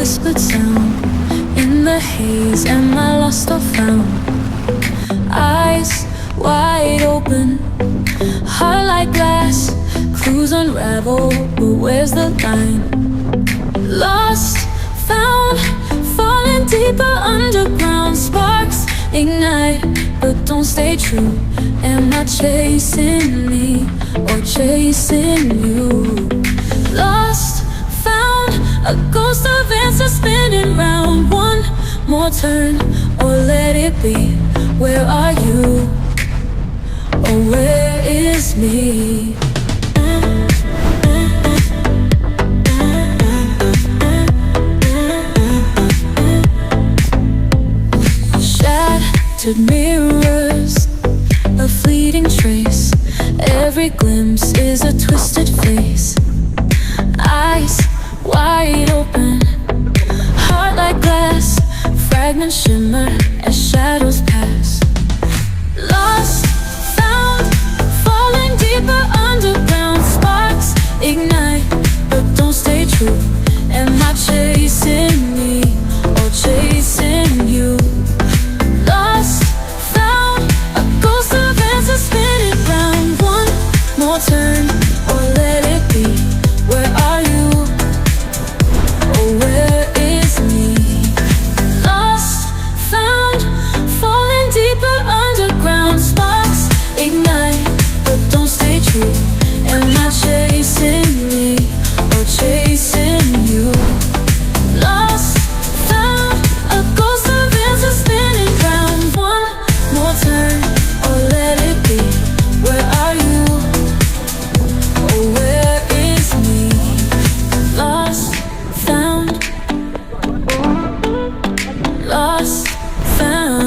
whispered sound in the haze, am I lost or found? Eyes wide open, heart like glass, clues unravel, but where's the line? Lost, found, falling deeper underground. Sparks ignite, but don't stay true. Am I chasing me or chasing you? Lost, found, a ghost of answers spinning round. One more turn or let it be. Where are you? Or where is me? Shattered mirrors, a fleeting trace. Every glimpse is a twisted face. Eyes wide open, heart like glass, fragments shimmer as shadows pass. Lost, found, falling deeper underground. Sparks ignite, but don't stay true. Am I chasing me or chasing you? Lost, found, a ghost of answers spinning round. One more turn or let it be. Where are you? Or where is me? Lost, found, falling deeper underground. Sparks ignite, but don't stay true. Am I chasing me or chasing you? Lost, found, a ghost of answers spinning round. One more turn or let it be. Where are you? Or where is me? Lost, found, lost, found,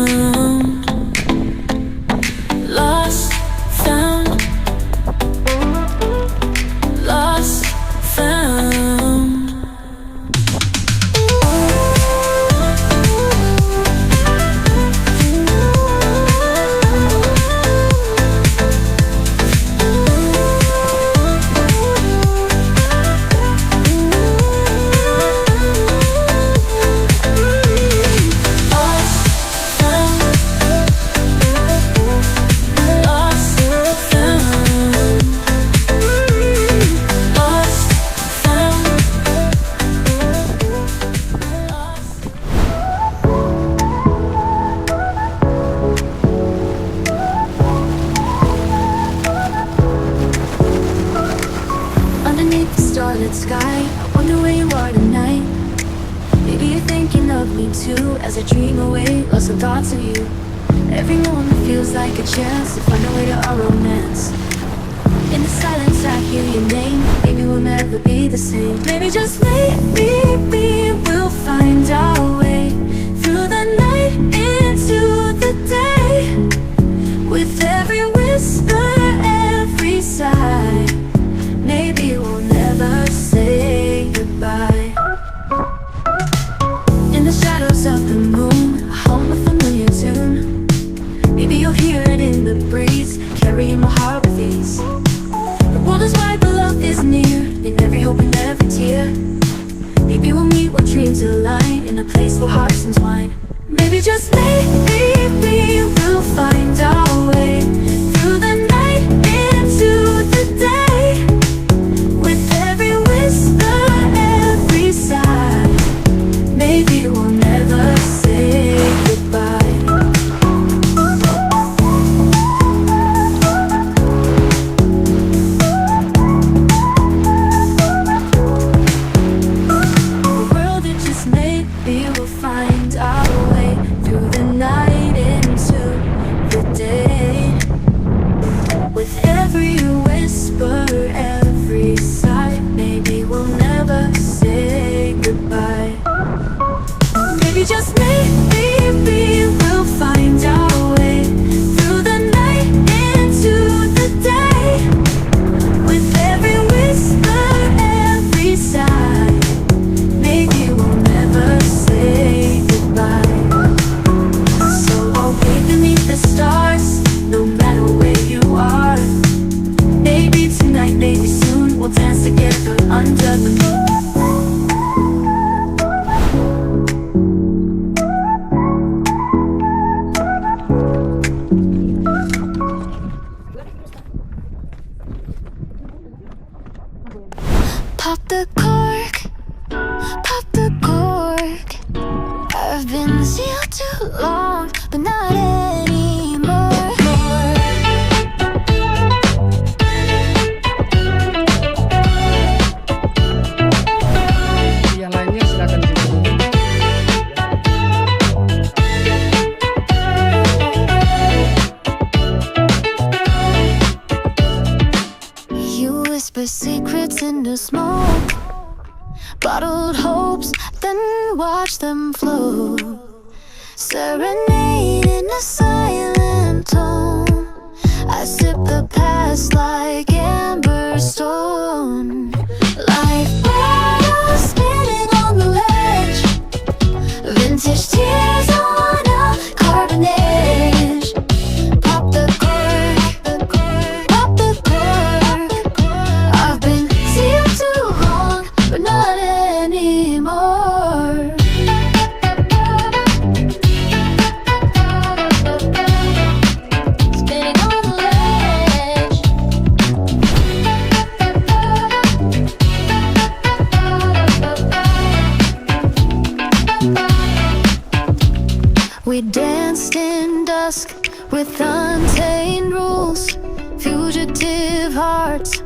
lost, found, lost, found. Underneath the starlit sky, I wonder where you are tonight. Maybe you're thinking of me too, as I dream away, lost in thoughts of you. Every moment feels like a chance to find a way to our romance. In the silence I hear your name, maybe we'll never be the same. Maybe just maybe we'll find our way through the night into the day. With every whisper, every sigh, maybe we'll never say goodbye. In the shadows of the moon, I hum a familiar tune. Maybe you'll hear it in the breeze, carrying my heart with ease. The world is wide, but love is near, in every hope and every tear. Maybe we'll meet where dreams align, in a place where hearts entwine. Maybe just maybe we'll find our way through the night into the day. With every whisper, every sigh, maybe we'll never say goodbye. The world it just maybe we'll find our way through the dance into smoke, bottled hopes, then watch them flow. Serenade in a silent tone. I sip the past like amber stone. Life bottles spinning on the ledge, vintage tears on a carbon edge. Pop the cork, pop the cork. I've been sealed too long, but not anymore. Spinning on the ledge. We danced in dusk with untamed rules, fugitive hearts